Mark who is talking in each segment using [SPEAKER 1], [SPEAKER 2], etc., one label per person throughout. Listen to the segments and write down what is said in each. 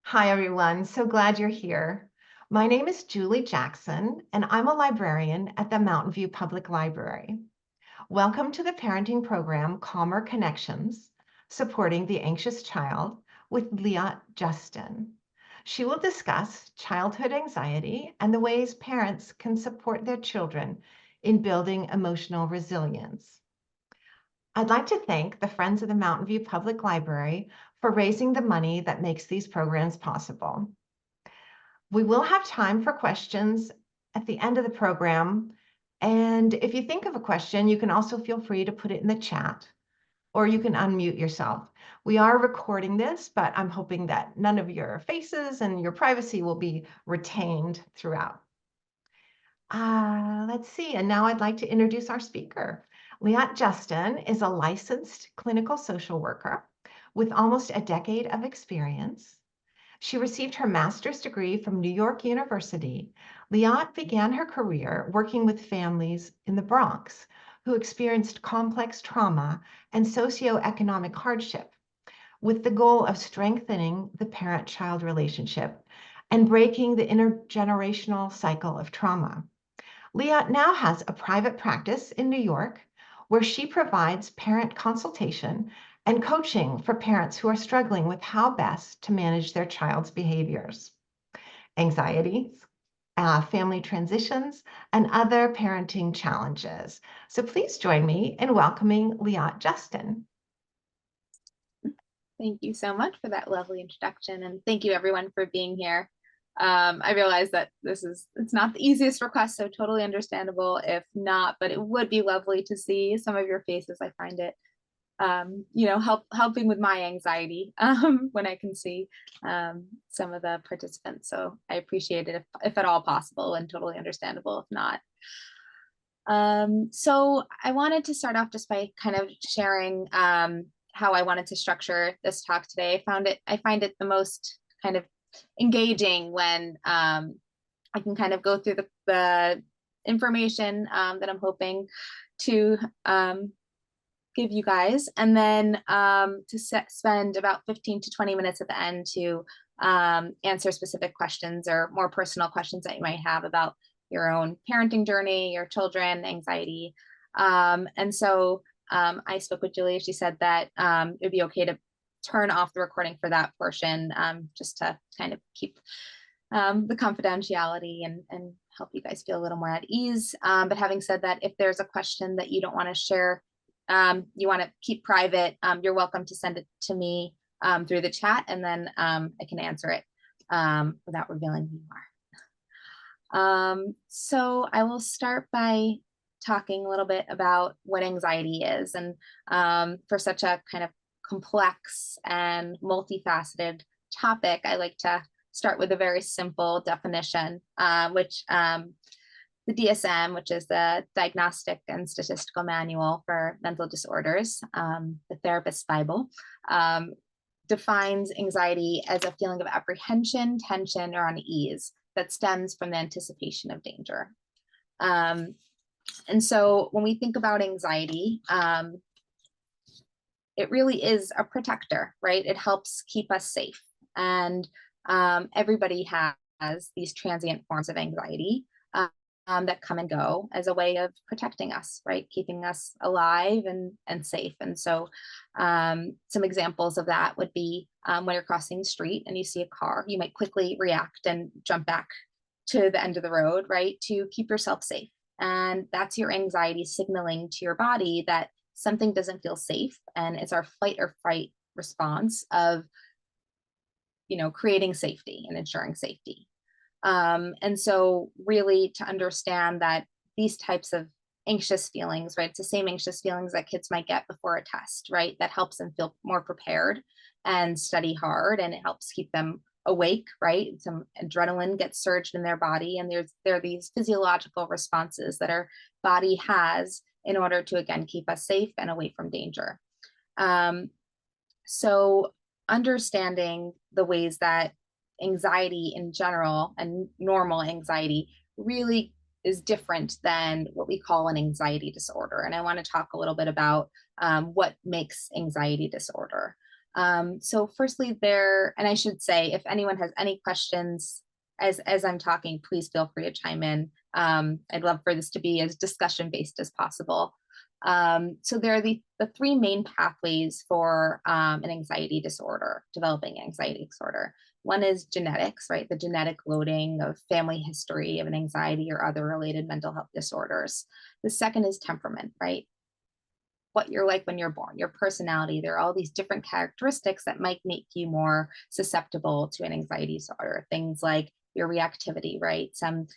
[SPEAKER 1] Hi, everyone. So glad you're here. My name is Julie Jackson, and I'm a librarian at the Mountain View Public Library. Welcome to the parenting program, Calmer Connections, Supporting the Anxious Child with Liat Justin. She will discuss childhood anxiety and the ways parents can support their children in building emotional resilience. I'd like to thank the Friends of the Mountain View Public Library for raising the money that makes these programs possible. We will have time for questions at the end of the program. And if you think of a question, you can also feel free to put it in the chat or you can unmute yourself. We are recording this, but I'm hoping that none of your faces and your privacy will be retained throughout. Let's see. And now I'd like to introduce our speaker. Liat Justin is a licensed clinical social worker with almost a decade of experience. She received her master's degree from New York University. Liat began her career working with families in the Bronx who experienced complex trauma and socioeconomic hardship, with the goal of strengthening the parent-child relationship and breaking the intergenerational cycle of trauma. Liat now has a private practice in New York where she provides parent consultation and coaching for parents who are struggling with how best to manage their child's behaviors, anxieties, family transitions, and other parenting challenges. So please join me in welcoming Liat Justin.
[SPEAKER 2] Thank you so much for that lovely introduction, and thank you everyone for being here. I realize that it's not the easiest request, so totally understandable if not, but it would be lovely to see some of your faces. I find it helping with my anxiety when I can see some of the participants. So I appreciate it if at all possible, and totally understandable if not. So I wanted to start off just by kind of sharing how I wanted to structure this talk today. I find it the most kind of engaging when I can kind of go through the information that I'm hoping to give you guys, and then spend about 15 to 20 minutes at the end to answer specific questions or more personal questions that you might have about your own parenting journey, your children, anxiety. And so I spoke with Julia. She said that it would be okay to turn off the recording for that portion, just to kind of keep the confidentiality and help you guys feel a little more at ease. But having said that, if there's a question that you don't want to share, you want to keep private, you're welcome to send it to me through the chat, and then I can answer it without revealing who you are. So I will start by talking a little bit about what anxiety is. And for such a kind of complex and multifaceted topic, I like to start with a very simple definition, which the DSM, which is the Diagnostic and Statistical Manual for Mental Disorders, the Therapist's Bible, defines anxiety as a feeling of apprehension, tension, or unease that stems from the anticipation of danger. And so when we think about anxiety, it really is a protector, right? It helps keep us safe. And everybody has these transient forms of anxiety that come and go as a way of protecting us, right? Keeping us alive and safe. And so some examples of that would be when you're crossing the street and you see a car, you might quickly react and jump back to the end of the road, right? To keep yourself safe. And that's your anxiety signaling to your body that something doesn't feel safe. And it's our fight or fright response of, creating safety and ensuring safety. And so really to understand that these types of anxious feelings, right? It's the same anxious feelings that kids might get before a test, right? That helps them feel more prepared and study hard, and it helps keep them awake, right? Some adrenaline gets surged in their body, and there are these physiological responses that our body has in order to, again, keep us safe and away from danger. So understanding the ways that anxiety in general and normal anxiety really is different than what we call an anxiety disorder. And I want to talk a little bit about what makes anxiety disorder. So firstly there, and I should say, if anyone has any questions as I'm talking, please feel free to chime in. I'd love for this to be as discussion based as possible. So there are the three main pathways for an anxiety disorder, developing anxiety disorder. One is genetics, right? The genetic loading of family history of an anxiety or other related mental health disorders. The second is temperament, right? What you're like when you're born, your personality. There are all these different characteristics that might make you more susceptible to an anxiety disorder. Things like your reactivity, right? Some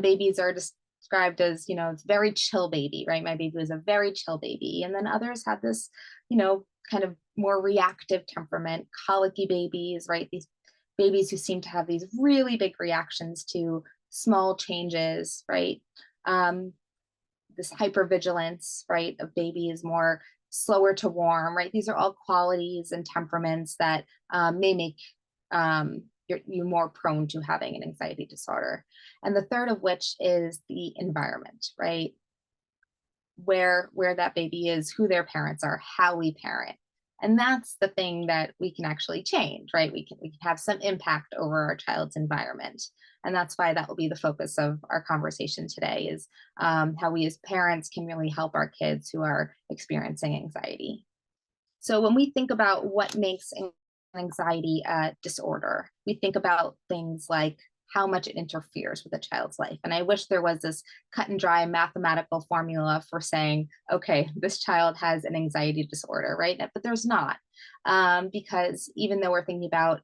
[SPEAKER 2] babies are described as, it's very chill baby, right? My baby was a very chill baby. And then others have this, kind of more reactive temperament, colicky babies, right? These babies who seem to have these really big reactions to small changes, right? This hypervigilance, right, of baby is more slower to warm, right? These are all qualities and temperaments that may make you more prone to having an anxiety disorder. And the third of which is the environment, right? Where that baby is, who their parents are, how we parent. And that's the thing that we can actually change, right? We can have some impact over our child's environment. And that's why that will be the focus of our conversation today is how we as parents can really help our kids who are experiencing anxiety. So when we think about what makes anxiety a disorder, we think about things like how much it interferes with a child's life. And I wish there was this cut and dry mathematical formula for saying, okay, this child has an anxiety disorder, right? But there's not, because even though we're thinking about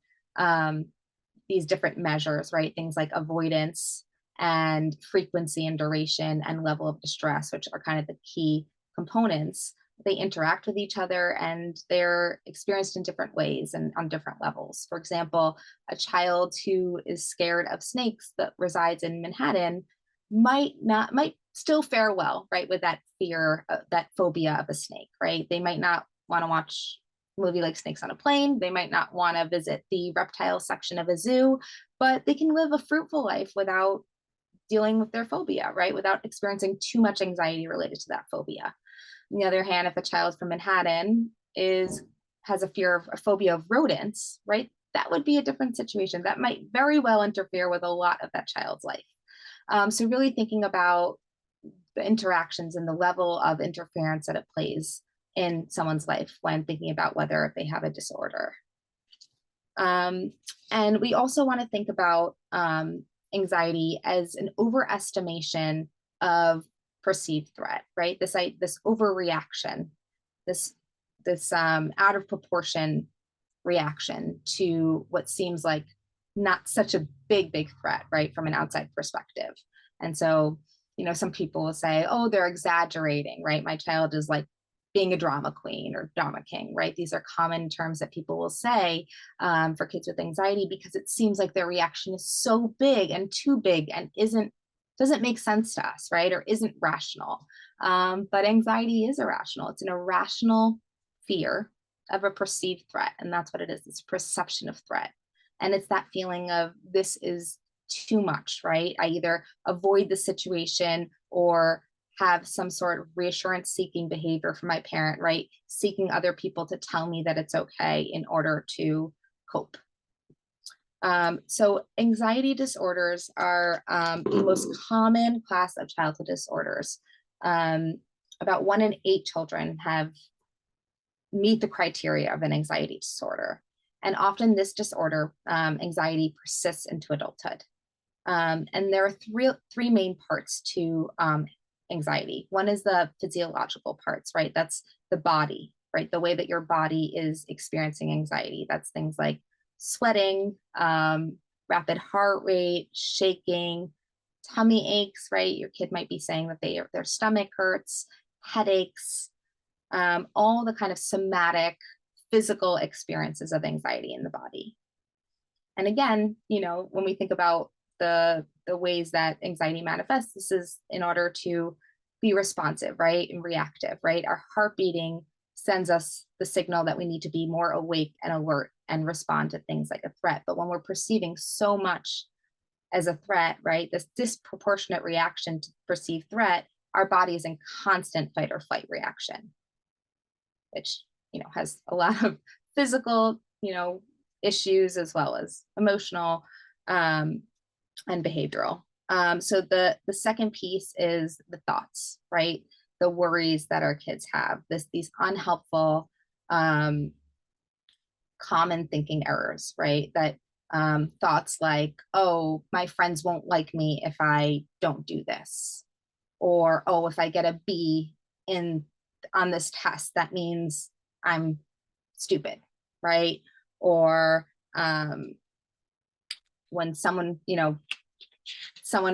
[SPEAKER 2] these different measures, right? Things like avoidance and frequency and duration and level of distress, which are kind of the key components, they interact with each other and they're experienced in different ways and on different levels. For example, a child who is scared of snakes that resides in Manhattan might still fare well, right, with that fear, that phobia of a snake, right? They might not want to watch a movie like Snakes on a Plane. They might not want to visit the reptile section of a zoo, but they can live a fruitful life without dealing with their phobia, right? Without experiencing too much anxiety related to that phobia. On the other hand, if a child from Manhattan has a phobia of rodents, right? That would be a different situation. That might very well interfere with a lot of that child's life. So really thinking about the interactions and the level of interference that it plays in someone's life when thinking about whether they have a disorder. And we also want to think about anxiety as an overestimation of perceived threat, right? This overreaction, this out of proportion reaction to what seems like not such a big threat, right, from an outside perspective. And so, some people will say, oh, they're exaggerating, right? My child is like being a drama queen or drama king, right? These are common terms that people will say for kids with anxiety because it seems like their reaction is so big and too big and doesn't make sense to us, right? Or isn't rational. But anxiety is irrational. It's an irrational fear of a perceived threat. And that's what it is. It's a perception of threat. And it's that feeling of this is too much, right? I either avoid the situation or have some sort of reassurance seeking behavior from my parent, right? Seeking other people to tell me that it's okay in order to cope. So anxiety disorders are the most common class of childhood disorders. About 1 in 8 children meet the criteria of an anxiety disorder. And often this disorder, anxiety, persists into adulthood. And there are three main parts to anxiety. One is the physiological parts, right? That's the body, right? The way that your body is experiencing anxiety. That's things like sweating, rapid heart rate, shaking, tummy aches, right? Your kid might be saying that their stomach hurts, headaches, all the kind of somatic physical experiences of anxiety in the body. And again, when we think about the ways that anxiety manifests, this is in order to be responsive, right? And reactive, right? Our heart beating sends us the signal that we need to be more awake and alert and respond to things like a threat. But when we're perceiving so much as a threat, right? This disproportionate reaction to perceived threat, our body is in constant fight or flight reaction, which has a lot of physical, issues as well as emotional, and behavioral. So the second piece is the thoughts, right? The worries that our kids have, these unhelpful, common thinking errors, right? That thoughts like, oh, my friends won't like me if I don't do this, or oh, if I get a B in on this test, that means I'm stupid, right? Or when someone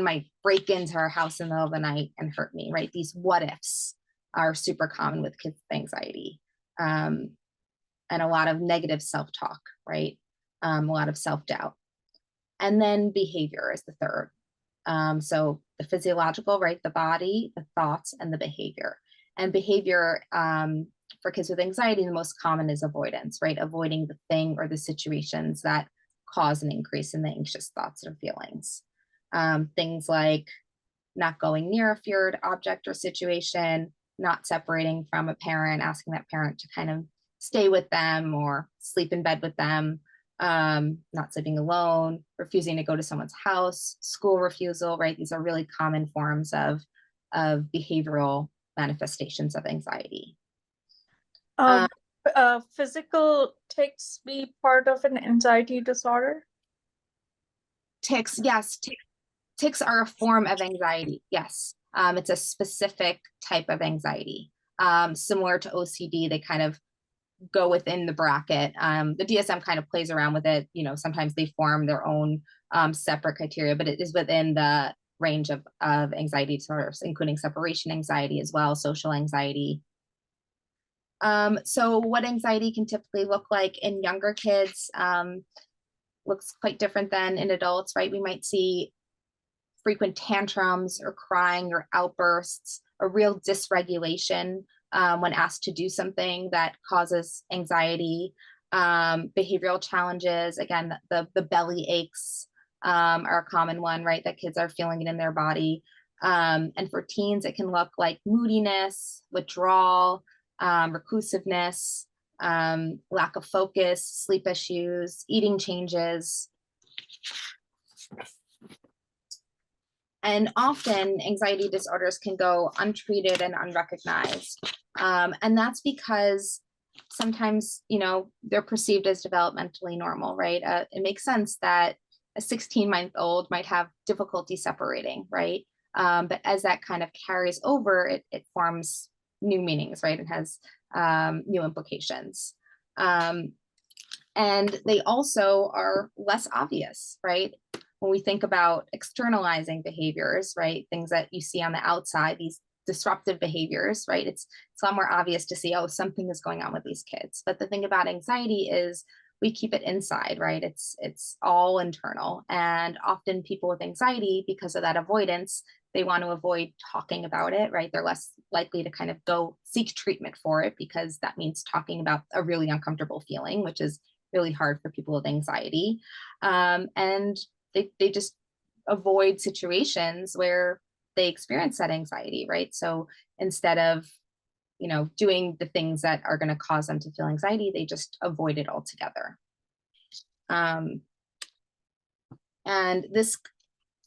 [SPEAKER 2] might break into our house in the middle of the night and hurt me, right? These what ifs are super common with kids with anxiety, and a lot of negative self-talk, right? A lot of self-doubt. And then behavior is the third. So the physiological, right? The body, the thoughts, and the behavior. And behavior, for kids with anxiety, the most common is avoidance, right? Avoiding the thing or the situations that cause an increase in the anxious thoughts or feelings. Things like not going near a feared object or situation, not separating from a parent, asking that parent to kind of stay with them or sleep in bed with them, not sleeping alone, refusing to go to someone's house, school refusal, right? These are really common forms of behavioral manifestations of anxiety.
[SPEAKER 3] Um, Physical tics be part of an anxiety disorder?
[SPEAKER 2] Tics, yes, tics are a form of anxiety. Yes, it's a specific type of anxiety. Similar to OCD, they kind of go within the bracket. The DSM kind of plays around with it. Sometimes they form their own separate criteria, but it is within the range of anxiety disorders, including separation anxiety as well, social anxiety. So what anxiety can typically look like in younger kids looks quite different than in adults, right? We might see frequent tantrums or crying or outbursts, a real dysregulation when asked to do something that causes anxiety, behavioral challenges. Again, the belly aches are a common one, right? That kids are feeling it in their body. And for teens, it can look like moodiness, withdrawal, reclusiveness, lack of focus, sleep issues, eating changes. And often anxiety disorders can go untreated and unrecognized. And that's because sometimes, they're perceived as developmentally normal, right? It makes sense that a 16-month-old might have difficulty separating, right? But as that kind of carries over, it forms new meanings, right? It has new implications. And they also are less obvious, right? When we think about externalizing behaviors, right? Things that you see on the outside, these disruptive behaviors, right? It's a lot more obvious to see, oh, something is going on with these kids. But the thing about anxiety is we keep it inside, right? It's all internal. And often people with anxiety, because of that avoidance, they want to avoid talking about it, right? They're less likely to kind of go seek treatment for it because that means talking about a really uncomfortable feeling, which is really hard for people with anxiety. And they just avoid situations where they experience that anxiety, right? So instead of, doing the things that are going to cause them to feel anxiety, they just avoid it altogether. And this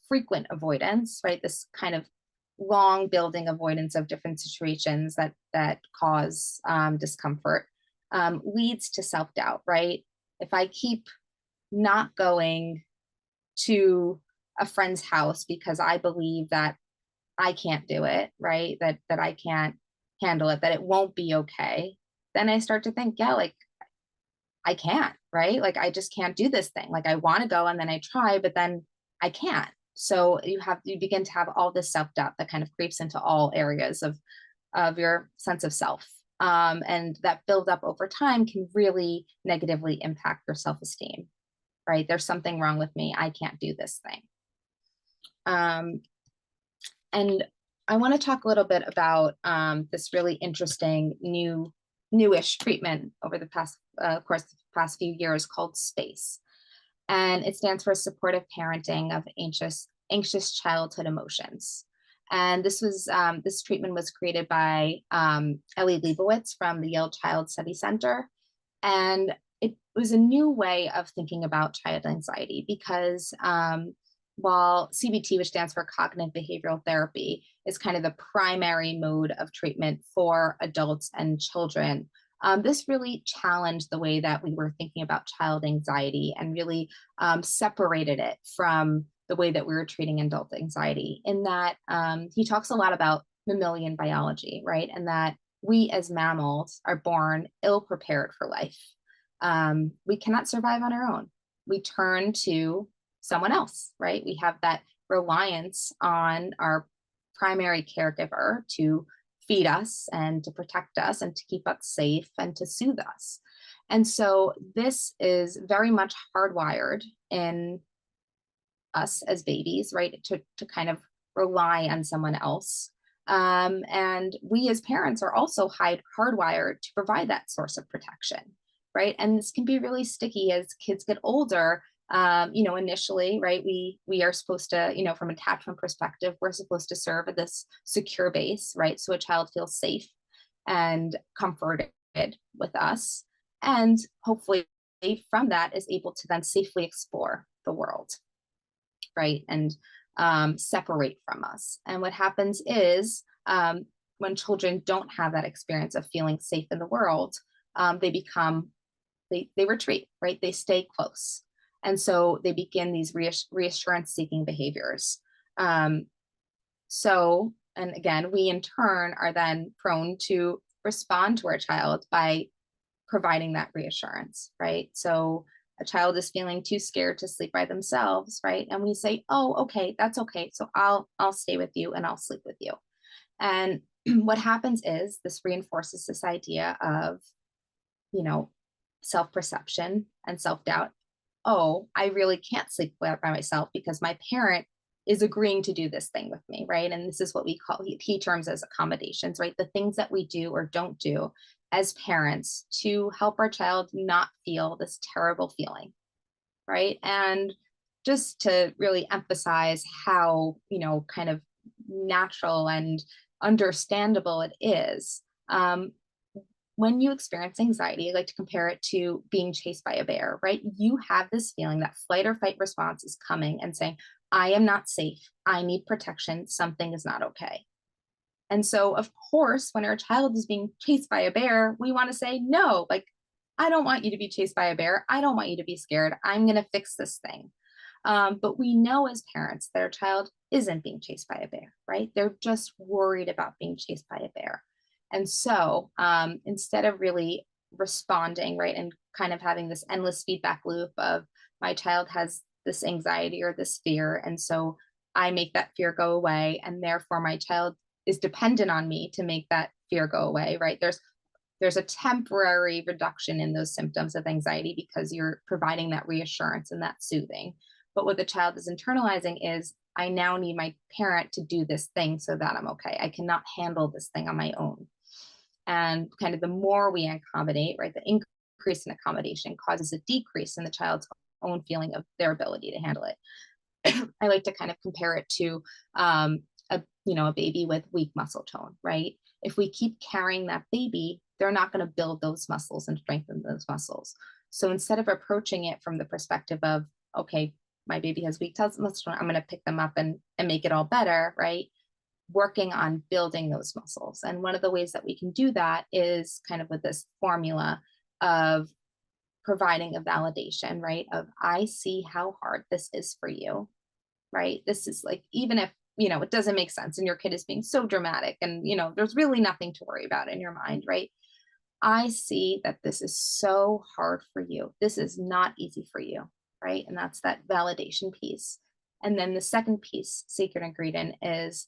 [SPEAKER 2] frequent avoidance, right? This kind of long building avoidance of different situations that cause discomfort leads to self-doubt, right? If I keep not going to a friend's house because I believe that I can't do it, right? That I can't handle it, that it won't be okay, then I start to think, yeah, like I can't, right? Like I just can't do this thing. Like I want to go and then I try, but then I can't. So you begin to have all this self-doubt that kind of creeps into all areas of your sense of self. And that build up over time can really negatively impact your self-esteem, right? There's something wrong with me. I can't do this thing. And I want to talk a little bit about this really interesting newish treatment over the past few years called SPACE. And it stands for Supportive Parenting of Anxious Childhood Emotions. And this treatment was created by Ellie Leibovitz from the Yale Child Study Center. And it was a new way of thinking about child anxiety because while CBT, which stands for cognitive behavioral therapy, is kind of the primary mode of treatment for adults and children, this really challenged the way that we were thinking about child anxiety and really separated it from the way that we were treating adult anxiety. In that he talks a lot about mammalian biology, right? And that we as mammals are born ill prepared for life. We cannot survive on our own. We turn to someone else, right? We have that reliance on our primary caregiver to feed us and to protect us and to keep us safe and to soothe us. And so this is very much hardwired in us as babies, right? To kind of rely on someone else. And we as parents are also hardwired to provide that source of protection, right? And this can be really sticky as kids get older. Initially, right, we are supposed to, from an attachment perspective, we're supposed to serve at this secure base, right? So a child feels safe and comforted with us. And hopefully from that is able to then safely explore the world, right? And separate from us. And what happens is when children don't have that experience of feeling safe in the world, they retreat, right? They stay close. And so they begin these reassurance seeking behaviors. And again, we in turn are then prone to respond to our child by providing that reassurance, right? So a child is feeling too scared to sleep by themselves, right? And we say, oh, okay, that's okay. So I'll stay with you and I'll sleep with you. And what happens is this reinforces this idea of, self-perception and self-doubt. Oh, I really can't sleep by myself because my parent is agreeing to do this thing with me, right? And this is what he terms as accommodations, right? The things that we do or don't do as parents to help our child not feel this terrible feeling, right? And just to really emphasize how, kind of natural and understandable it is. When you experience anxiety, I like to compare it to being chased by a bear, right? You have this feeling that flight or fight response is coming and saying, I am not safe. I need protection. Something is not okay. And so, of course, when our child is being chased by a bear, we want to say, no, like, I don't want you to be chased by a bear. I don't want you to be scared. I'm going to fix this thing. But we know as parents that our child isn't being chased by a bear, right? They're just worried about being chased by a bear. And so instead of really responding, right, and kind of having this endless feedback loop of my child has this anxiety or this fear, and so I make that fear go away, and therefore my child is dependent on me to make that fear go away, right? There's a temporary reduction in those symptoms of anxiety because you're providing that reassurance and that soothing. But what the child is internalizing is, I now need my parent to do this thing so that I'm okay. I cannot handle this thing on my own. And kind of the more we accommodate, right, the increase in accommodation causes a decrease in the child's own feeling of their ability to handle it. I like to kind of compare it to a baby with weak muscle tone, right? If we keep carrying that baby, they're not going to build those muscles and strengthen those muscles. So instead of approaching it from the perspective of, okay, my baby has weak muscle tone, I'm going to pick them up and make it all better, right? Working on building those muscles. And one of the ways that we can do that is kind of with this formula of providing a validation, right? Of, I see how hard this is for you, right? This is like, even if, it doesn't make sense and your kid is being so dramatic and, there's really nothing to worry about in your mind, right? I see that this is so hard for you. This is not easy for you, right? And that's that validation piece. And then the second piece, secret ingredient, is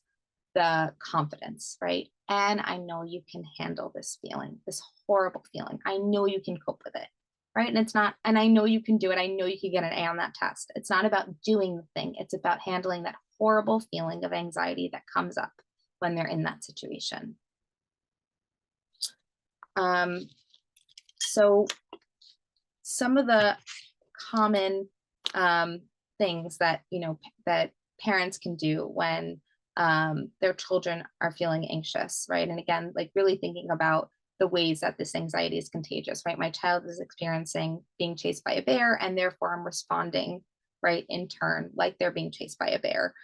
[SPEAKER 2] the confidence, right? And I know you can handle this feeling, this horrible feeling. I know you can cope with it, right? And it's not, and I know you can do it. I know you can get an A on that test. It's not about doing the thing. It's about handling that horrible feeling of anxiety that comes up when they're in that situation. So some of the common things that, that parents can do when their children are feeling anxious, right? And again, like really thinking about the ways that this anxiety is contagious, right? My child is experiencing being chased by a bear, and therefore I'm responding, right, in turn, like they're being chased by a bear.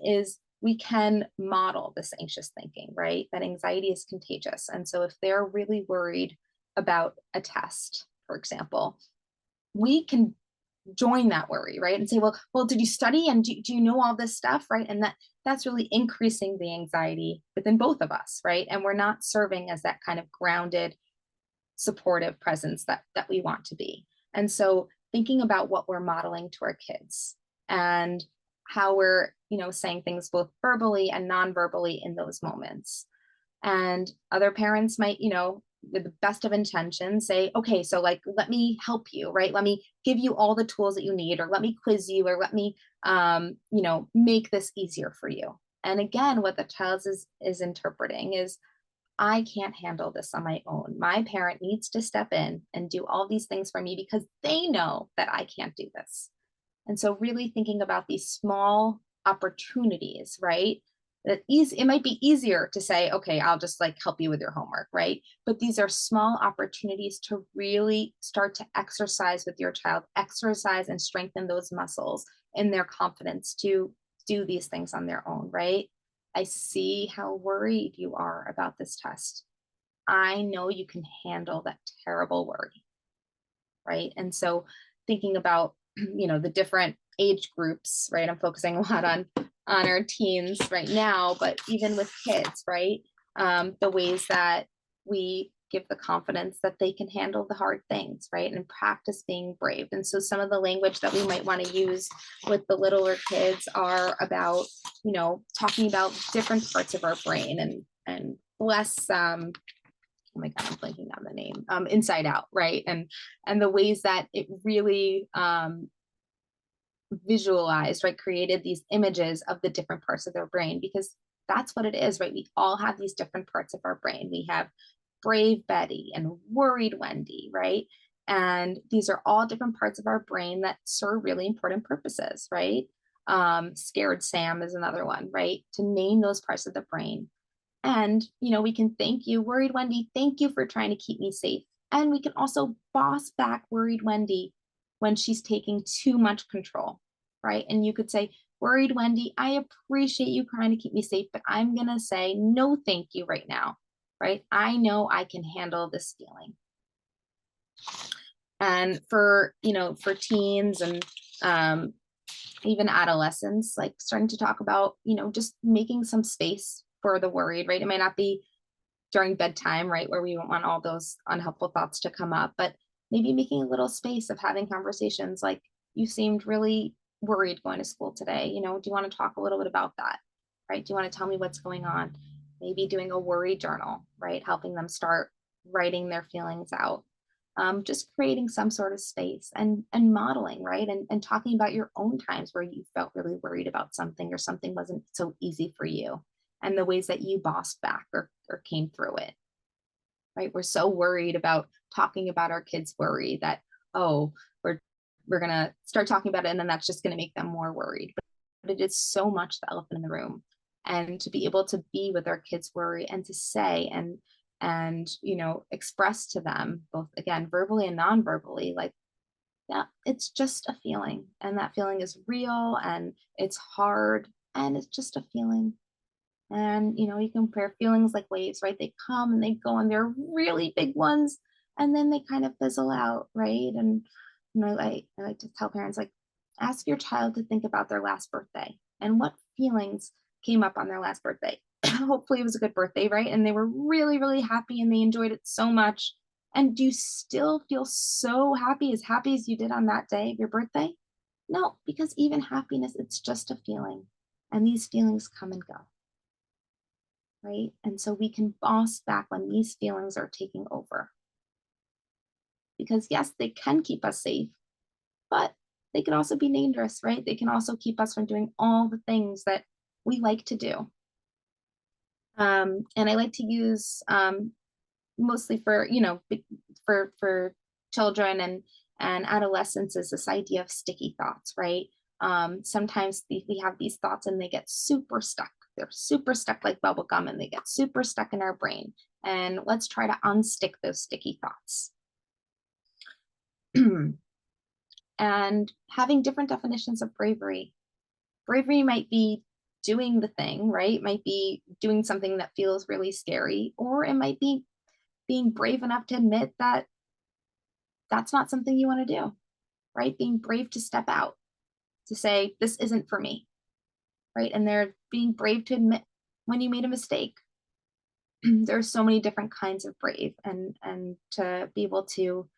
[SPEAKER 2] Is we can model this anxious thinking, right? That anxiety is contagious. And so if they're really worried about a test, for example, we can join that worry, right? And say, well, did you study and do you know all this stuff, right? And that's really increasing the anxiety within both of us, right? And we're not serving as that kind of grounded, supportive presence that we want to be. And so thinking about what we're modeling to our kids and how we're, saying things both verbally and non-verbally in those moments. And other parents might, with the best of intentions say, okay, so like, let me help you, right? Let me give you all the tools that you need, or let me quiz you, or let me, make this easier for you. And again, what the child is interpreting is, I can't handle this on my own. My parent needs to step in and do all these things for me because they know that I can't do this. And so really thinking about these small opportunities, right? It might be easier to say, okay, I'll just like help you with your homework, right? But these are small opportunities to really start to exercise with your child, exercise and strengthen those muscles in their confidence to do these things on their own, right? I see how worried you are about this test. I know you can handle that terrible worry, right? And so thinking about, the different age groups, right? I'm focusing a lot on our teens right now, but even with kids, right? The ways that we give the confidence that they can handle the hard things, right? And practice being brave. And so some of the language that we might want to use with the littler kids are about, talking about different parts of our brain and less, oh my God, I'm blanking on the name, Inside Out, right? And the ways that it really visualized, right, created these images of the different parts of their brain, because that's what it is, right? We all have these different parts of our brain. We have brave Betty and worried Wendy, right? And these are all different parts of our brain that serve really important purposes, right? Scared Sam is another one, right? To name those parts of the brain. And, we can thank you, worried Wendy, thank you for trying to keep me safe. And we can also boss back worried Wendy when she's taking too much control, right? And you could say, worried Wendy, I appreciate you trying to keep me safe, but I'm going to say no, thank you right now, right? I know I can handle this feeling. And for teens and even adolescents, like starting to talk about, just making some space for the worried, right? It might not be during bedtime, right, where we don't want all those unhelpful thoughts to come up, but maybe making a little space of having conversations like, you seemed really worried going to school today. Do you want to talk a little bit about that, right? Do you want to tell me what's going on? Maybe doing a worry journal, right? Helping them start writing their feelings out. Just creating some sort of space and modeling, right? And talking about your own times where you felt really worried about something or something wasn't so easy for you, and the ways that you bossed back or came through it, right? We're so worried about talking about our kids' worry that, oh, we're going to start talking about it and then that's just going to make them more worried. But it is so much the elephant in the room. And to be able to be with our kids' worry and to say and express to them, both again, verbally and non-verbally, like, yeah, it's just a feeling. And that feeling is real and it's hard and it's just a feeling. And, you compare feelings like waves, right? They come and they go and they're really big ones and then they kind of fizzle out, right? And, I like to tell parents, like, ask your child to think about their last birthday and what feelings came up on their last birthday. Hopefully it was a good birthday, right? And they were really, really happy and they enjoyed it so much. And do you still feel so happy as you did on that day of your birthday? No, because even happiness, it's just a feeling. And these feelings come and go. Right? And so we can boss back when these feelings are taking over. Because yes, they can keep us safe, but they can also be dangerous, right? They can also keep us from doing all the things that we like to do. And I like to use mostly for, for children and adolescents is this idea of sticky thoughts, right? Sometimes we have these thoughts and they get super stuck. they're super stuck like bubble gum, and they get super stuck in our brain. And let's try to unstick those sticky thoughts. And having different definitions of bravery. Bravery might be doing the thing, right? Might be doing something that feels really scary, or it might be being brave enough to admit that that's not something you want to do, right? Being brave to step out, to say, this isn't for me, right? And they're being brave to admit when you made a mistake. There's so many different kinds of brave, and to be able to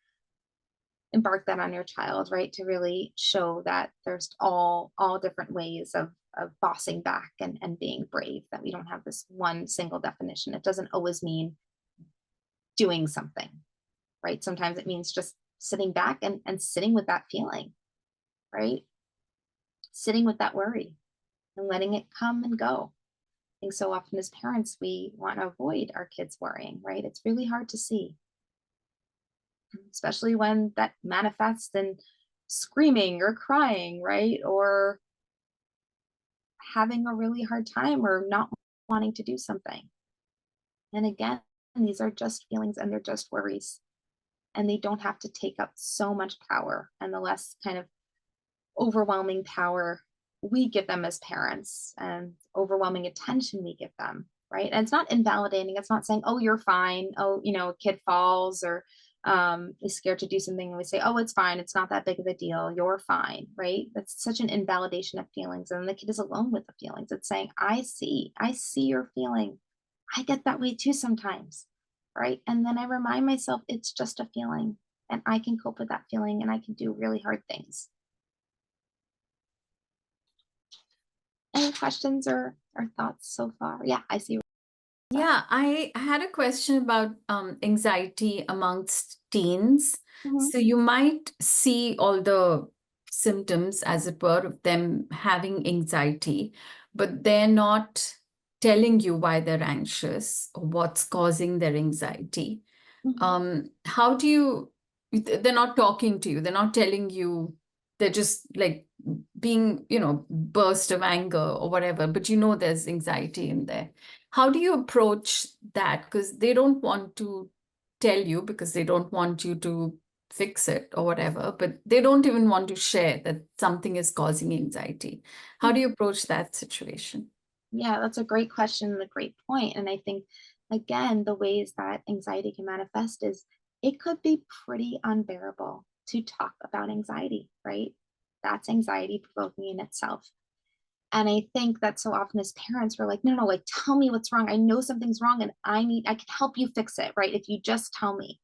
[SPEAKER 2] embark that on your child, right? To really show that there's all different ways of bossing back and being brave, that we don't have this one single definition. It doesn't always mean doing something, right? Sometimes it means just sitting back and sitting with that feeling, right? Sitting with that worry and letting it come and go. I think so often as parents, we want to avoid our kids worrying, right? It's really hard to see, especially when that manifests in screaming or crying, right? Or having a really hard time or not wanting to do something. And again, these are just feelings and they're just worries. And they don't have to take up so much power. And the less kind of overwhelming power we give them as parents and overwhelming attention we give them, right? And it's not invalidating. It's not saying, oh, you're fine. Oh, a kid falls or is scared to do something. And we say, oh, it's fine. It's not that big of a deal. You're fine, right? That's such an invalidation of feelings. And the kid is alone with the feelings. It's saying, I see your feeling. I get that way too sometimes, right? And then I remind myself it's just a feeling and I can cope with that feeling and I can do really hard things. Any questions or thoughts so far? Yeah, I see.
[SPEAKER 4] Yeah, I had a question about anxiety amongst teens. So you might see all the symptoms, as it were, of them having anxiety, but they're not telling you why they're anxious or what's causing their anxiety. How do you, they're not talking to you, they're not telling you, they're just like being, burst of anger or whatever, but there's anxiety in there. How do you approach that? Because they don't want to tell you because they don't want you to fix it or whatever, but they don't even want to share that something is causing anxiety. How do you approach that situation?
[SPEAKER 2] Yeah, that's a great question and a great point. And I think, again, the ways that anxiety can manifest is it could be pretty unbearable to talk about anxiety, right? That's anxiety provoking in itself. And I think that so often as parents, we're like, no, like, tell me what's wrong. I know something's wrong and I can help you fix it, right? If you just tell me.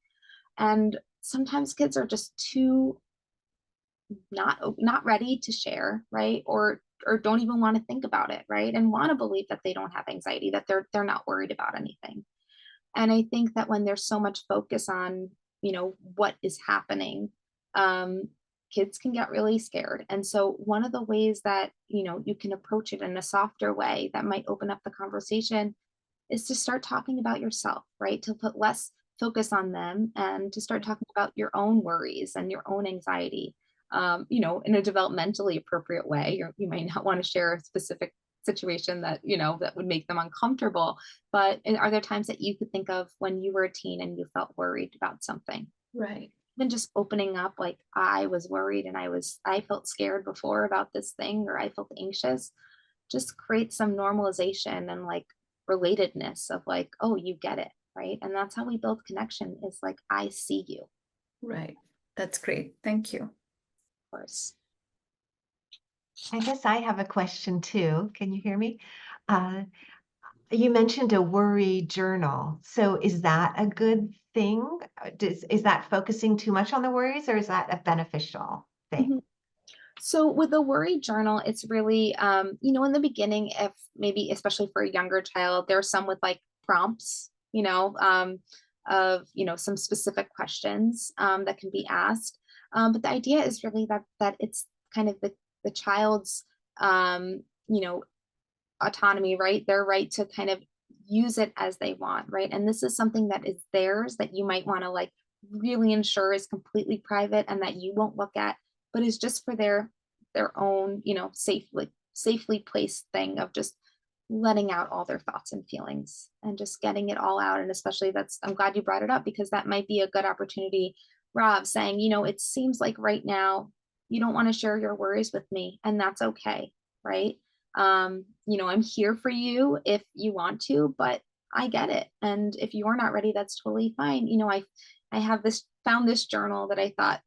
[SPEAKER 2] And sometimes kids are just too not ready to share, right? Or don't even want to think about it, right? And want to believe that they don't have anxiety, that they're not worried about anything. And I think that when there's so much focus on, what is happening, kids can get really scared. And so one of the ways that, you can approach it in a softer way that might open up the conversation is to start talking about yourself, right? To put less focus on them and to start talking about your own worries and your own anxiety, in a developmentally appropriate way. You might not want to share a specific situation that, that would make them uncomfortable. But are there times that you could think of when you were a teen and you felt worried about something?
[SPEAKER 4] Right.
[SPEAKER 2] Even just opening up, like, I was worried and I felt scared before about this thing, or I felt anxious, just create some normalization and like relatedness of like, oh, you get it, right? And that's how we build connection, is like, I see you.
[SPEAKER 4] Right. That's great. Thank you.
[SPEAKER 2] Of course.
[SPEAKER 1] I guess I have a question too. Can you hear me? You mentioned a worry journal. So is that a good thing? Is that focusing too much on the worries, or is that a beneficial thing?
[SPEAKER 2] So with the worry journal, it's really, in the beginning, if maybe, especially for a younger child, there's some with like prompts, of, some specific questions that can be asked. But the idea is really that it's kind of the child's, autonomy, right? Their right to kind of use it as they want, right? And this is something that is theirs that you might want to like really ensure is completely private and that you won't look at, but is just for their own, safely placed thing of just letting out all their thoughts and feelings and just getting it all out. And especially I'm glad you brought it up, because that might be a good opportunity, Rob, saying, it seems like right now you don't want to share your worries with me, and that's okay, right? I'm here for you if you want to, but I get it. And if you're not ready, that's totally fine. I have found this journal that I thought,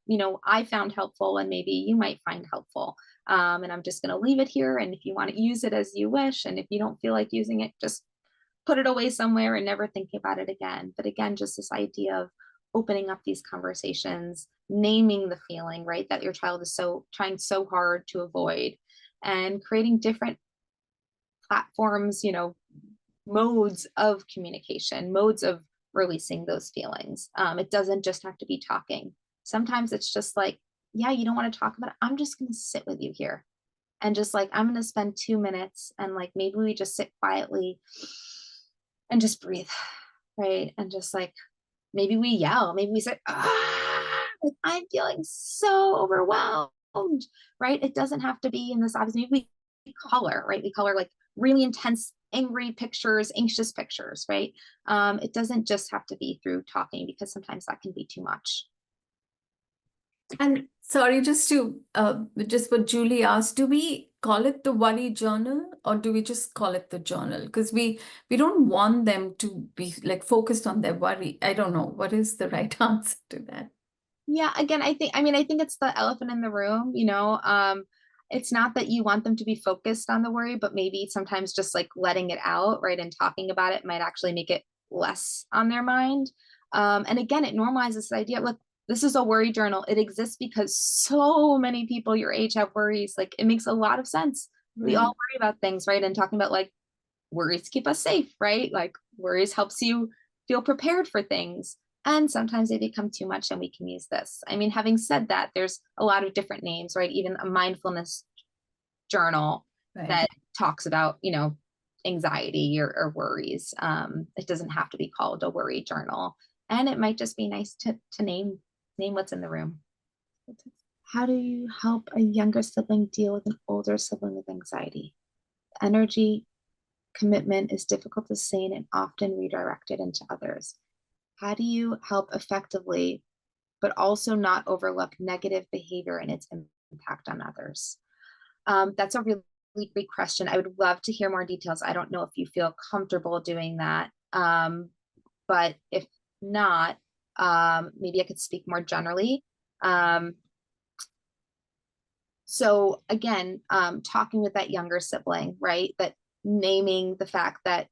[SPEAKER 2] I found helpful, and maybe you might find helpful. And I'm just going to leave it here. And if you want to use it as you wish, and if you don't feel like using it, just put it away somewhere and never think about it again. But again, just this idea of opening up these conversations, naming the feeling, right, that your child is trying so hard to avoid, and creating different platforms, modes of communication, modes of releasing those feelings. It doesn't just have to be talking. Sometimes it's just like, yeah, you don't want to talk about it. I'm just going to sit with you here. And just like, I'm going to spend 2 minutes, and like, maybe we just sit quietly and just breathe, right? And just like, maybe we yell, maybe we say, like, I'm feeling so overwhelmed, right? It doesn't have to be in this, obviously, we color, right? We color like really intense, angry pictures, anxious pictures, right? It doesn't just have to be through talking, because sometimes that can be too much.
[SPEAKER 4] And sorry, just what Julie asked, do we call it the worry journal, or do we just call it the journal? Because we don't want them to be like focused on their worry. I don't know. What is the right answer to that?
[SPEAKER 2] Yeah, again, I think it's the elephant in the room, it's not that you want them to be focused on the worry, but maybe sometimes just like letting it out, right, and talking about it might actually make it less on their mind. And again, it normalizes this idea, look, this is a worry journal. It exists because so many people your age have worries. Like, it makes a lot of sense. Right. We all worry about things, right? And talking about like worries keep us safe, right? Like, worries helps you feel prepared for things. And sometimes they become too much, and we can use this. I mean, having said that, there's a lot of different names, right? Even a mindfulness journal that talks about, anxiety or worries. It doesn't have to be called a worry journal. And it might just be nice to name what's in the room. How do you help a younger sibling deal with an older sibling with anxiety? Energy commitment is difficult to sustain and often redirected into others. How do you help effectively, but also not overlook negative behavior and its impact on others? That's a really great question. I would love to hear more details. I don't know if you feel comfortable doing that. But if not, maybe I could speak more generally. So again, talking with that younger sibling, right? That naming the fact that,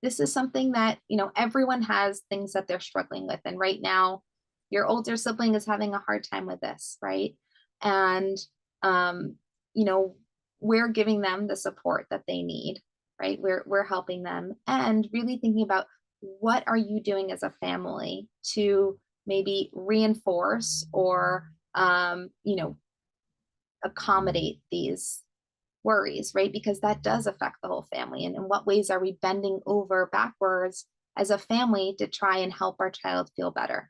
[SPEAKER 2] this is something that, everyone has things that they're struggling with. And right now, your older sibling is having a hard time with this, right? And, we're giving them the support that they need, right? We're helping them, and really thinking about what are you doing as a family to maybe reinforce or, accommodate these worries, right? Because that does affect the whole family. And in what ways are we bending over backwards as a family to try and help our child feel better,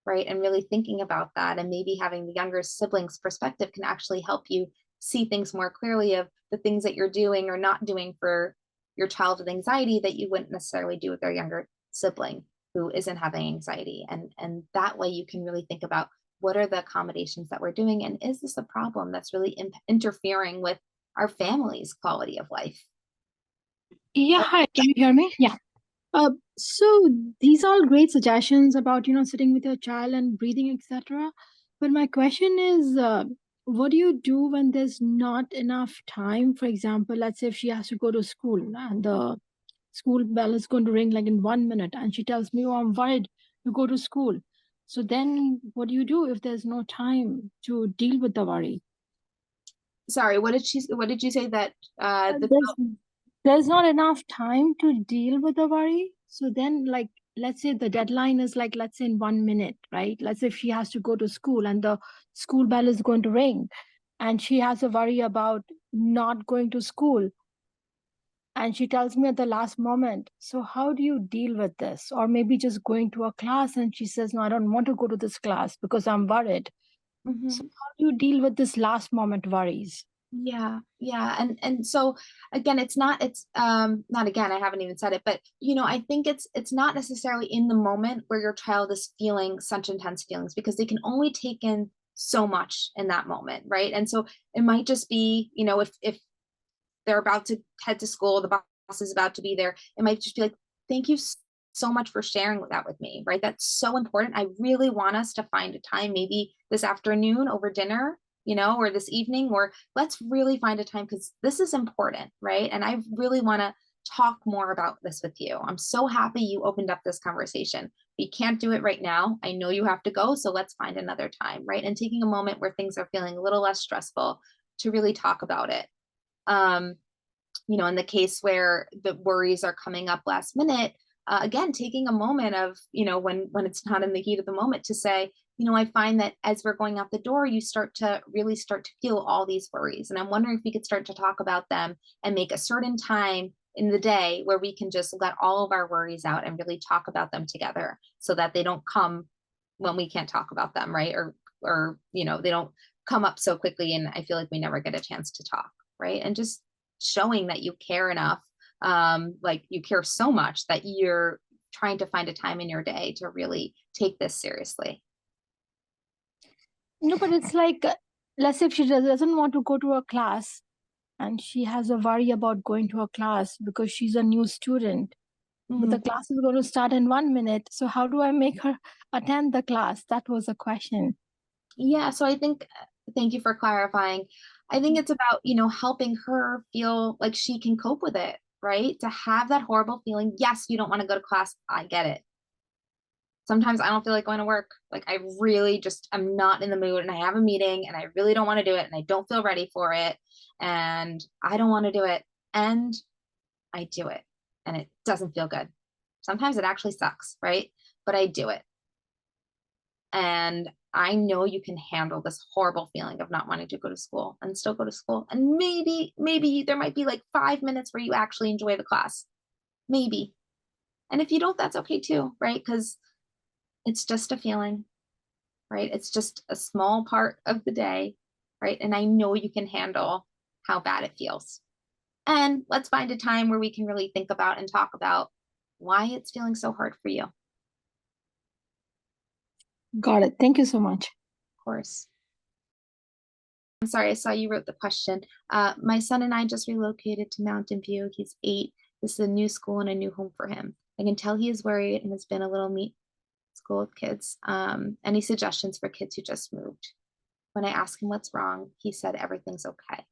[SPEAKER 2] right? And really thinking about that, and maybe having the younger siblings' perspective can actually help you see things more clearly of the things that you're doing or not doing for your child with anxiety that you wouldn't necessarily do with their younger sibling who isn't having anxiety. And that way you can really think about, what are the accommodations that we're doing? And is this a problem that's really interfering with our family's quality of life?
[SPEAKER 5] Yeah, hi, can you hear me? Yeah. So these are all great suggestions about, sitting with your child and breathing, etc. But my question is, what do you do when there's not enough time? For example, let's say if she has to go to school and the school bell is going to ring like in 1 minute, and she tells me, oh, I'm worried to go to school. So then what do you do if there's no time to deal with the worry?
[SPEAKER 2] Sorry, what did you say that
[SPEAKER 5] there's not enough time to deal with the worry? So then, like, let's say the deadline is like, let's say in 1 minute, right? Let's say if she has to go to school and the school bell is going to ring, and she has a worry about not going to school, and she tells me at the last moment. So how do you deal with this? Or maybe just going to a class and she says, no, I don't want to go to this class because I'm worried. So how do you deal with this last moment worries?
[SPEAKER 2] Yeah, yeah. And so again, not again, I haven't even said it, but I think it's not necessarily in the moment where your child is feeling such intense feelings, because they can only take in so much in that moment, right? And so it might just be, if they're about to head to school, the boss is about to be there, it might just be like, thank you so much for sharing that with me, right? That's so important. I really want us to find a time, maybe this afternoon over dinner, or this evening, or let's really find a time, because this is important, right? And I really want to talk more about this with you. I'm so happy you opened up this conversation. We can't do it right now. I know you have to go, so let's find another time, right? And taking a moment where things are feeling a little less stressful to really talk about it. Um, in the case where the worries are coming up last minute, again, taking a moment of, when it's not in the heat of the moment, to say, I find that as we're going out the door, you start to feel all these worries. And I'm wondering if we could start to talk about them and make a certain time in the day where we can just let all of our worries out and really talk about them together, so that they don't come when we can't talk about them, right? Or they don't come up so quickly and I feel like we never get a chance to talk, right? And just showing that you care enough, like you care so much that you're trying to find a time in your day to really take this seriously.
[SPEAKER 5] No, but it's like, let's say if she doesn't want to go to a class and she has a worry about going to a class because she's a new student, but the class is going to start in 1 minute. So how do I make her attend the class? That was a question.
[SPEAKER 2] Yeah, so I think, thank you for clarifying. I think it's about, helping her feel like she can cope with it, right? To have that horrible feeling. Yes, you don't want to go to class. I get it. Sometimes I don't feel like going to work. Like I really just, I'm not in the mood and I have a meeting and I really don't want to do it and I don't feel ready for it and I don't want to do it. And I do it and it doesn't feel good. Sometimes it actually sucks, right? But I do it. And I know you can handle this horrible feeling of not wanting to go to school and still go to school. And maybe there might be like 5 minutes where you actually enjoy the class. Maybe. And if you don't, that's okay too, right? Because it's just a feeling, right? It's just a small part of the day, right? And I know you can handle how bad it feels. And let's find a time where we can really think about and talk about why it's feeling so hard for you. Of
[SPEAKER 5] Got it. Thank you so much.
[SPEAKER 2] course. I'm sorry, I saw you wrote the question. My son and I just relocated to Mountain View. He's 8. This is a new school and a new home for him. I can tell he is worried and has been a little meet school with kids. Any suggestions for kids who just moved? When I asked him what's wrong, he said everything's okay.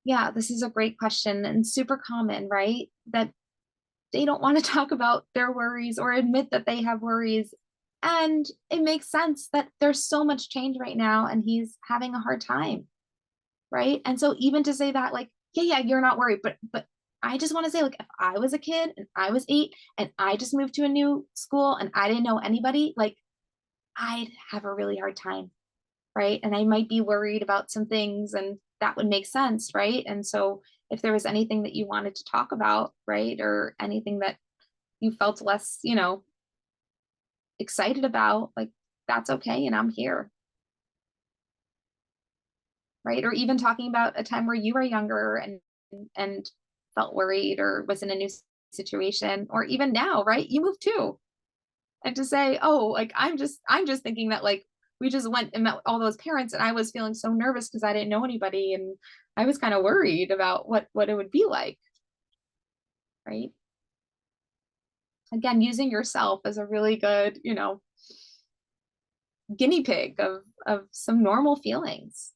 [SPEAKER 2] Yeah, this is a great question and super common, right? That they don't want to talk about their worries or admit that they have worries. And it makes sense that there's so much change right now and he's having a hard time, right? And so even to say that, like, yeah, you're not worried, but I just want to say, like, if I was a kid and I was 8 and I just moved to a new school and I didn't know anybody, like, I'd have a really hard time, right? And I might be worried about some things and that would make sense, right? And so if there was anything that you wanted to talk about, right, or anything that you felt less, excited about, like, that's okay, and I'm here, right? Or even talking about a time where you were younger and felt worried or was in a new situation, or even now, right? You moved too. And to say, oh, like I'm just thinking that, like, we just went and met all those parents and I was feeling so nervous because I didn't know anybody and I was kind of worried about what it would be like, right? Again, using yourself as a really good, guinea pig of some normal feelings.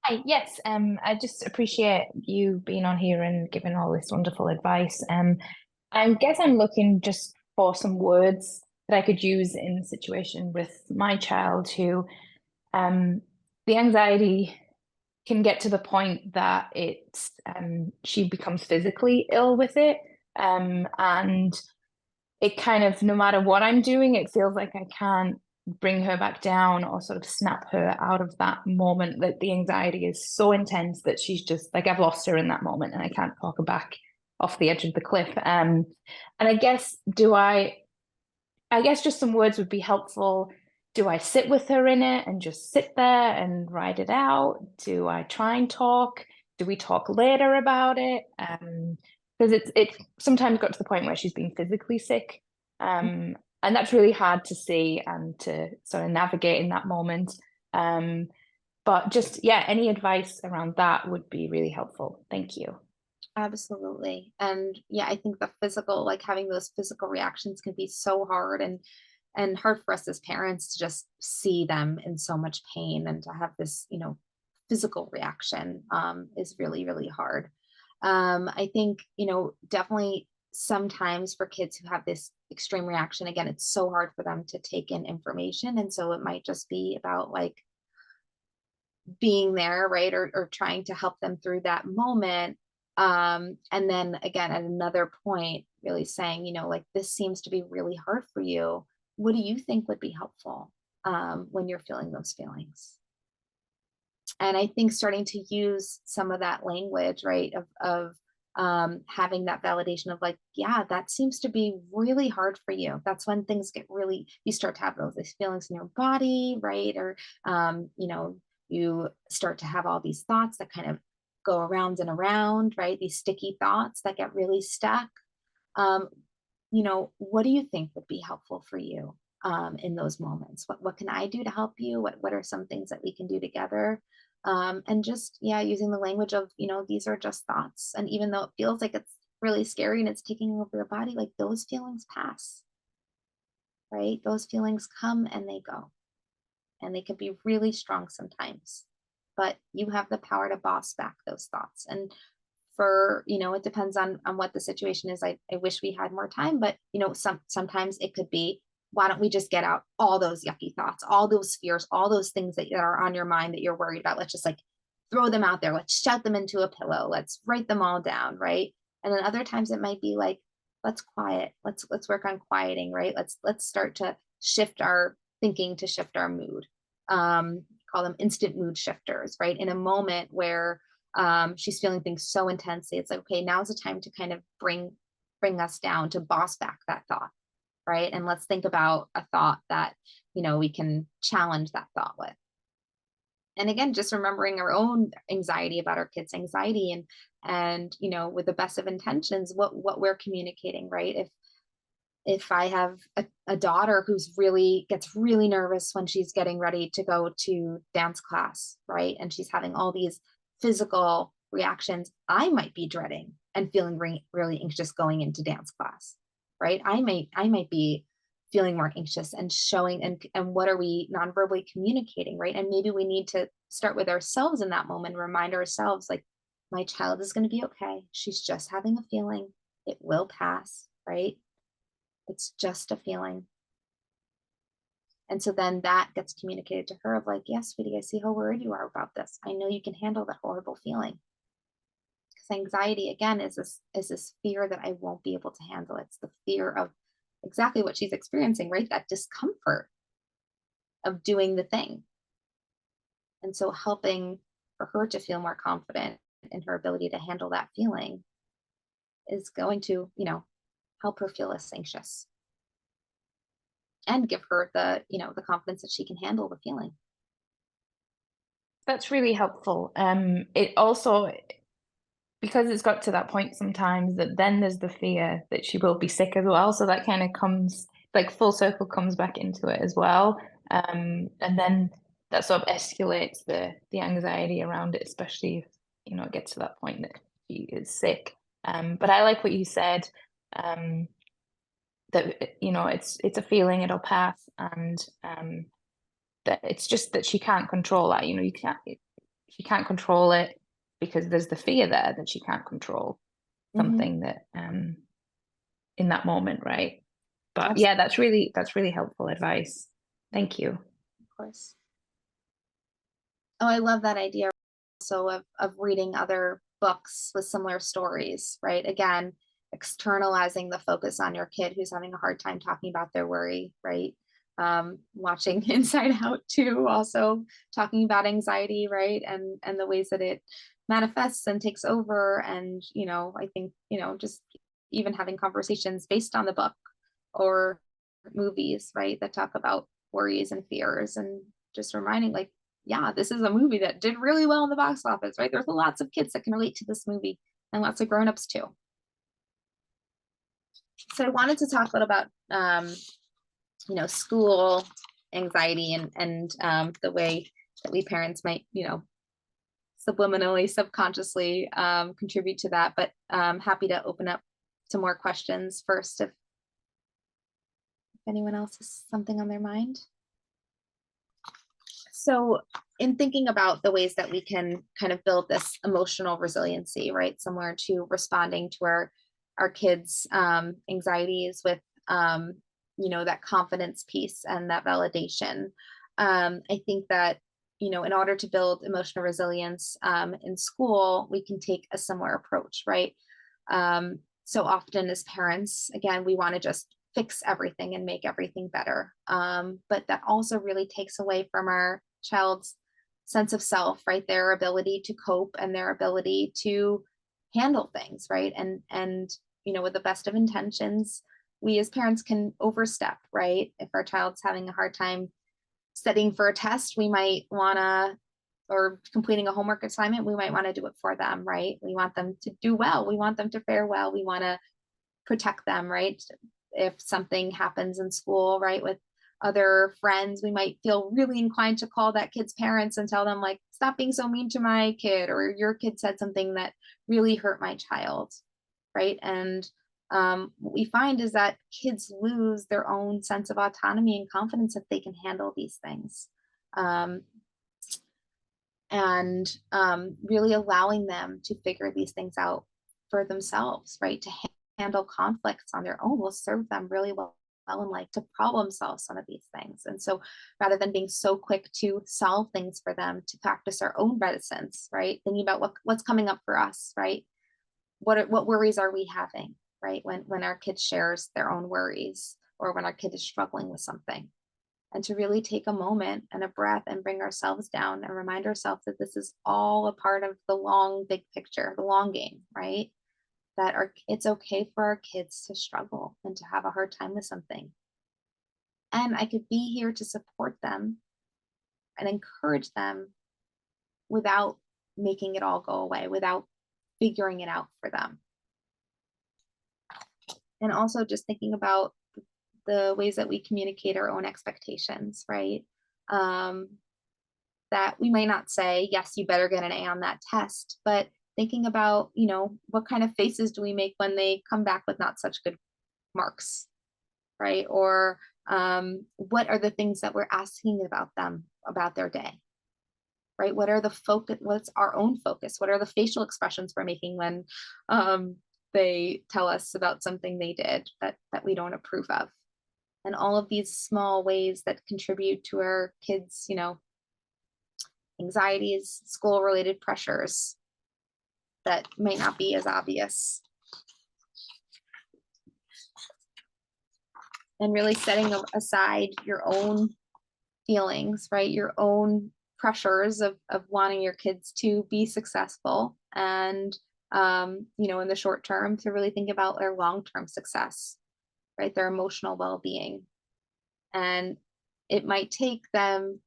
[SPEAKER 6] Hi, yes, I just appreciate you being on here and giving all this wonderful advice. I guess I'm looking just for some words that I could use in the situation with my child who, the anxiety can get to the point that it's she becomes physically ill with it, and it kind of, no matter what I'm doing, it feels like I can't bring her back down or sort of snap her out of that moment, that the anxiety is so intense that she's just like, I've lost her in that moment and I can't talk her back off the edge of the cliff. And I guess, I guess just some words would be helpful do I sit with her in it and just sit there and ride it out? Do I try and talk? Do we talk later about it? Because it's sometimes got to the point where she's been physically sick. And that's really hard to see and to sort of navigate in that moment. But just, yeah, any advice around that would be really helpful. Thank you.
[SPEAKER 2] Absolutely. And yeah, I think the physical, like having those physical reactions can be so hard and hard for us as parents to just see them in so much pain, and to have this, physical reaction is really, really hard. I think, definitely sometimes for kids who have this extreme reaction, again, it's so hard for them to take in information. And so it might just be about like being there, right? Or trying to help them through that moment. And then again, at another point, really saying, like, this seems to be really hard for you. What do you think would be helpful when you're feeling those feelings? And I think starting to use some of that language, right, of having that validation of like, yeah, that seems to be really hard for you. That's when things get really, you start to have these feelings in your body, right? Or, you start to have all these thoughts that kind of go around and around, right? These sticky thoughts that get really stuck. What do you think would be helpful for you in those moments? What can I do to help you? What are some things that we can do together? And just, yeah, using the language of, these are just thoughts. And even though it feels like it's really scary and it's taking over your body, like those feelings pass, right? Those feelings come and they go. And they can be really strong sometimes, but you have the power to boss back those thoughts. And for, it depends on what the situation is. I wish we had more time, but sometimes it could be, why don't we just get out all those yucky thoughts, all those fears, all those things that are on your mind that you're worried about. Let's just like throw them out there. Let's shout them into a pillow. Let's write them all down, right? And then other times it might be like, let's quiet. Let's work on quieting, right? Let's start to shift our thinking, to shift our mood. Call them instant mood shifters, right? In a moment where she's feeling things so intensely, it's like, okay, now's the time to kind of bring us down, to boss back that thought, right? And let's think about a thought that, we can challenge that thought with. And again, just remembering our own anxiety about our kids' anxiety, and with the best of intentions, what we're communicating, right? If I have a daughter who's gets really nervous when she's getting ready to go to dance class, right? And she's having all these physical reactions, I might be dreading and feeling really anxious going into dance class, right? I might be feeling more anxious and showing, and what are we nonverbally communicating, right? And maybe we need to start with ourselves in that moment, remind ourselves like, my child is going to be okay. She's just having a feeling. It will pass, right? It's just a feeling. And so then that gets communicated to her of like, yes, sweetie, I see how worried you are about this. I know you can handle that horrible feeling. Because anxiety, again, is this fear that I won't be able to handle. It's the fear of exactly what she's experiencing, right? That discomfort of doing the thing. And so helping for her to feel more confident in her ability to handle that feeling is going to, help her feel less anxious and give her the confidence that she can handle the feeling.
[SPEAKER 6] That's really helpful. It also, because it's got to that point sometimes, that then there's the fear that she will be sick as well. So that kind of comes, like, full circle comes back into it as well. And then that sort of escalates the anxiety around it, especially if, it gets to that point that she is sick. But I like what you said, that, it's a feeling, it'll pass, and that it's just that she can't control that. She can't control it because there's the fear there that she can't control something that in that moment, right? But
[SPEAKER 2] Absolutely.
[SPEAKER 6] yeah, that's really helpful advice. Thank you.
[SPEAKER 2] Of course. Oh, I love that idea also of reading other books with similar stories, right? Again, externalizing the focus on your kid who's having a hard time talking about their worry, right? Watching Inside Out too, also talking about anxiety, right? And the ways that it manifests and takes over. And, I think, just even having conversations based on the book or movies, right, that talk about worries and fears, and just reminding, like, yeah, this is a movie that did really well in the box office, right? There's lots of kids that can relate to this movie, and lots of grown-ups too. So I wanted to talk a little about, school anxiety and the way that we parents might, subliminally, subconsciously contribute to that. But I'm happy to open up to more questions first if anyone else has something on their mind. So in thinking about the ways that we can kind of build this emotional resiliency, right, similar to responding to our kids' anxieties with, that confidence piece and that validation, I think that, in order to build emotional resilience in school, we can take a similar approach, right? So often as parents, again, we want to just fix everything and make everything better. But that also really takes away from our child's sense of self, right? Their ability to cope and their ability to handle things, right? And with the best of intentions, we as parents can overstep, right? If our child's having a hard time studying for a test, we might want to, or completing a homework assignment, we might want to do it for them, right? We want them to do well. We want them to fare well. We want to protect them, right? If something happens in school, right, with other friends, we might feel really inclined to call that kid's parents and tell them, like, stop being so mean to my kid, or your kid said something that really hurt my child, right? And what we find is that kids lose their own sense of autonomy and confidence that they can handle these things. And really allowing them to figure these things out for themselves, right? To handle conflicts on their own will serve them really well in life, to problem solve some of these things. And so rather than being so quick to solve things for them, to practice our own reticence, right? Thinking about what's coming up for us, right? What worries are we having, right? When our kid shares their own worries, or when our kid is struggling with something. And to really take a moment and a breath and bring ourselves down and remind ourselves that this is all a part of the long, big picture, the long game, right? That it's okay for our kids to struggle and to have a hard time with something. And I could be here to support them and encourage them without making it all go away, without figuring it out for them. And also just thinking about the ways that we communicate our own expectations, right? That we might not say, yes, you better get an A on that test, but thinking about, what kind of faces do we make when they come back with not such good marks, right? Or what are the things that we're asking about them, about their day, right? What are the focus? What's our own focus? What are the facial expressions we're making when they tell us about something they did that we don't approve of? And all of these small ways that contribute to our kids, anxieties, school-related pressures that might not be as obvious. And really setting aside your own feelings, right? Your own pressures of wanting your kids to be successful, and in the short term, to really think about their long-term success, right? Their emotional well-being. And it might take them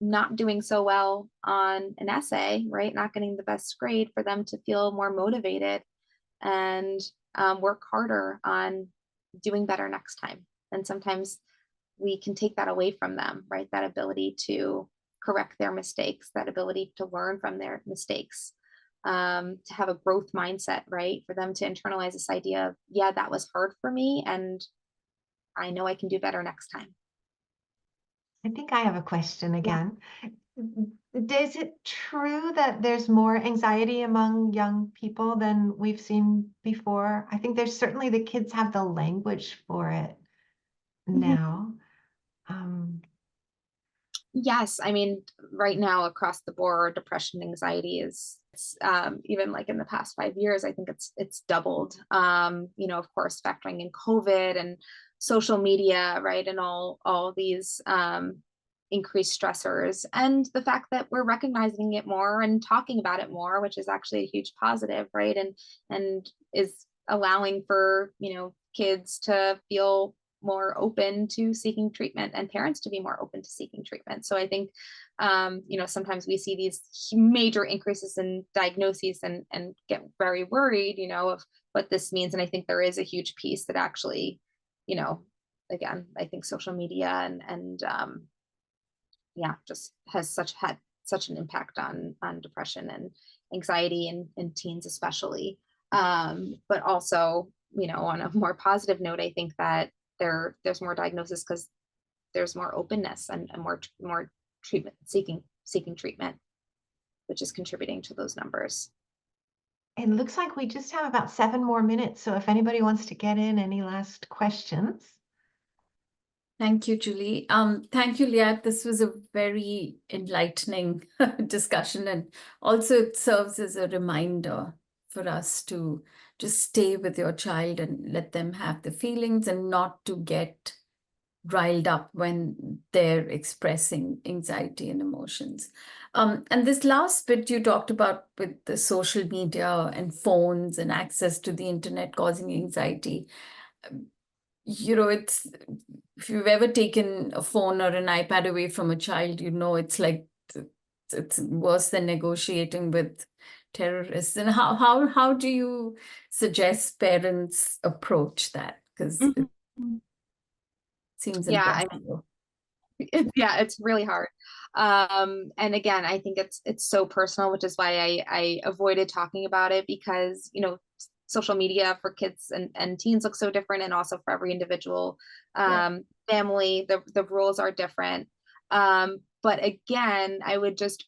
[SPEAKER 2] not doing so well on an essay, right? Not getting the best grade, for them to feel more motivated and work harder on doing better next time. And sometimes we can take that away from them, right? That ability to correct their mistakes, that ability to learn from their mistakes, to have a growth mindset, right? For them to internalize this idea of, yeah, that was hard for me, and I know I can do better next time.
[SPEAKER 1] I think I have a question again. Is it true that there's more anxiety among young people than we've seen before? I think there's certainly, the kids have the language for it now.
[SPEAKER 2] Yes, I mean, right now across the board, depression, anxiety is even like in the past 5 years, I think it's doubled. Of course, factoring in COVID and social media, right, and all these increased stressors, and the fact that we're recognizing it more and talking about it more, which is actually a huge positive, right, and is allowing for kids to feel more open to seeking treatment and parents to be more open to seeking treatment. So I think, sometimes we see these major increases in diagnoses and get very worried, of what this means. And I think there is a huge piece that actually, again, I think social media and just has had such an impact on depression and anxiety in teens especially. But also, on a more positive note, I think that there's more diagnosis because there's more openness and more treatment seeking treatment, which is contributing to those numbers.
[SPEAKER 1] It looks like we just have about 7 more minutes. So if anybody wants to get in, any last questions?
[SPEAKER 4] Thank you, Julie. Thank you, Liat. This was a very enlightening discussion, and also it serves as a reminder for us to just stay with your child and let them have the feelings and not to get riled up when they're expressing anxiety and emotions. And this last bit you talked about with the social media and phones and access to the internet causing anxiety. It's, if you've ever taken a phone or an iPad away from a child, it's like it's worse than negotiating with terrorists. And how do you suggest parents approach that? Because it seems impossible.
[SPEAKER 2] It's really hard. And again, I think it's so personal, which is why I avoided talking about it, because social media for kids and teens looks so different, and also for every individual family, the rules are different. But again, I would just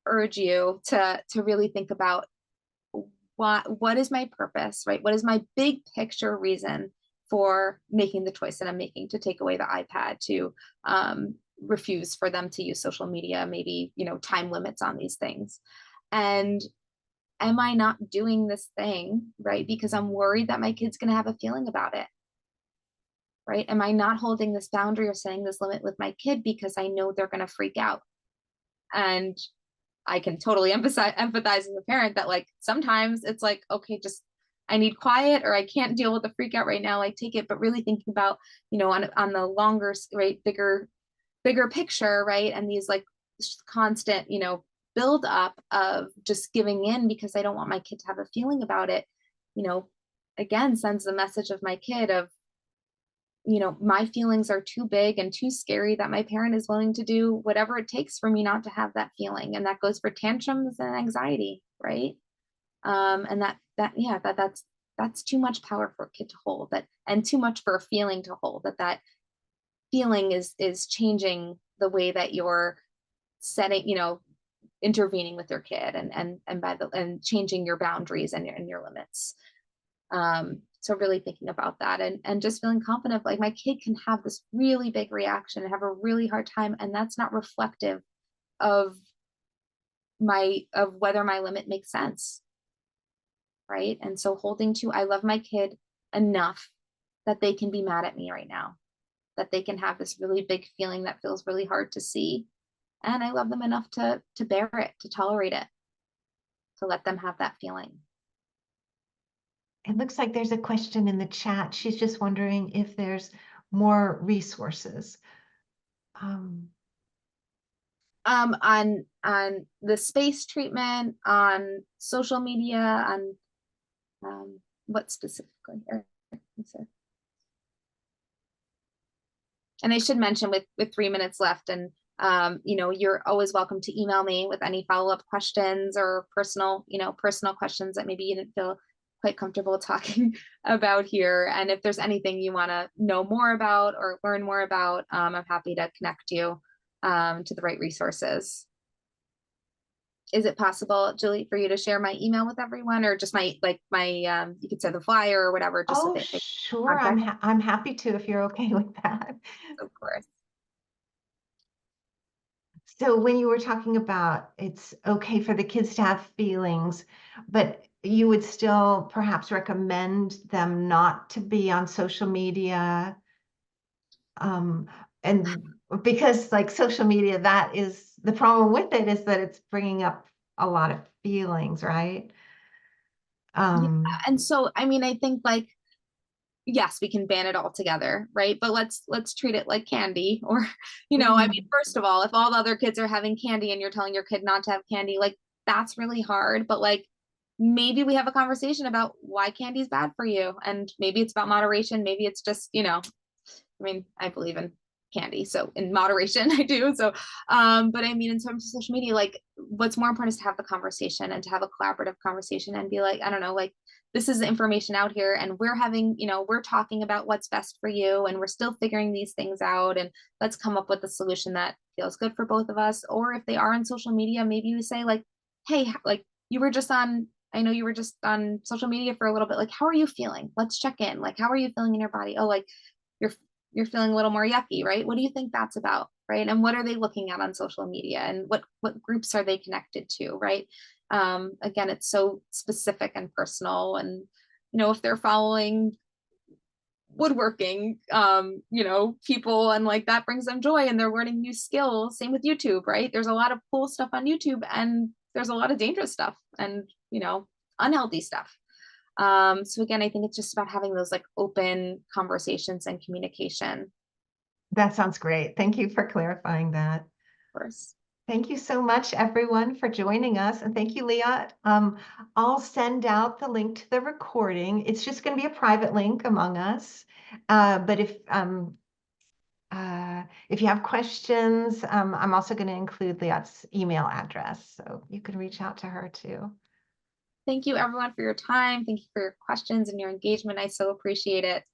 [SPEAKER 2] urge you to really think about what is my purpose, right? What is my big picture reason for making the choice that I'm making to take away the iPad, to refuse for them to use social media, maybe time limits on these things. And am I not doing this thing, right, because I'm worried that my kid's going to have a feeling about it, right? Am I not holding this boundary or setting this limit with my kid because I know they're going to freak out? And I can totally empathize as a parent that, like, sometimes it's like, okay, just I need quiet, or I can't deal with the freak out right now, like take it. But really thinking about, on the longer, right, bigger picture, right? And these like constant, build up of just giving in because I don't want my kid to have a feeling about it, again, sends the message of my kid of, my feelings are too big and too scary that my parent is willing to do whatever it takes for me not to have that feeling. And that goes for tantrums and anxiety, right? And that's too much power for a kid to hold, and too much for a feeling to hold, that feeling is changing the way that you're setting, intervening with your kid and changing your boundaries and your limits. So really thinking about that and just feeling confident, like my kid can have this really big reaction and have a really hard time, and that's not reflective of whether my limit makes sense, right? And so holding to, I love my kid enough that they can be mad at me right now, that they can have this really big feeling that feels really hard to see, and I love them enough to bear it, to tolerate it, to let them have that feeling.
[SPEAKER 1] It looks like there's a question in the chat. She's just wondering if there's more resources.
[SPEAKER 2] On the space treatment, on social media, on what specifically? And I should mention, with 3 minutes left, and you're always welcome to email me with any follow-up questions or personal questions that maybe you didn't feel quite comfortable talking about here. And if there's anything you want to know more about or learn more about, I'm happy to connect you to the right resources. Is it possible, Julie, for you to share my email with everyone, or just my you could say the flyer or whatever? Just
[SPEAKER 1] oh,
[SPEAKER 2] so
[SPEAKER 1] sure. I'm happy to, if you're okay with that.
[SPEAKER 2] Of course.
[SPEAKER 1] So when you were talking about it's okay for the kids to have feelings, but you would still perhaps recommend them not to be on social media. And because like social media, that is the problem with it, is that it's bringing up a lot of feelings, right?
[SPEAKER 2] And so, I mean, I think like yes, we can ban it all together, right? But let's treat it like candy, or, you know, I mean, first of all, if all the other kids are having candy and you're telling your kid not to have candy, like that's really hard. But like maybe we have a conversation about why candy is bad for you, and maybe it's about moderation. Maybe it's just, you know, I mean, I believe in candy, so in moderation I do. So but I mean, in terms of social media, like what's more important is to have the conversation and to have a collaborative conversation and be like, I don't know, like this is the information out here and we're having, you know, we're talking about what's best for you and we're still figuring these things out, and let's come up with a solution that feels good for both of us. Or if they are on social media, maybe you say like, hey, like you were just on, I know you were just on social media for a little bit, like how are you feeling? Let's check in. Like how are you feeling in your body? Oh, like you're feeling a little more yucky, right? What do you think that's about, right? And what are they looking at on social media, and what groups are they connected to, right? Again, it's so specific and personal, and you know, if they're following woodworking, you know, people, and like that brings them joy and they're learning new skills. Same with YouTube, right? There's a lot of cool stuff on YouTube, and there's a lot of dangerous stuff, and you know, unhealthy stuff. So again, I think it's just about having those like open conversations and communication.
[SPEAKER 1] That sounds great. Thank you for clarifying that.
[SPEAKER 2] Of course.
[SPEAKER 1] Thank you so much, everyone, for joining us. And thank you, Liat. I'll send out the link to the recording. It's just going to be a private link among us. But if you have questions, I'm also going to include Liat's email address, so you can reach out to her too.
[SPEAKER 2] Thank you, everyone, for your time. Thank you for your questions and your engagement. I so appreciate it.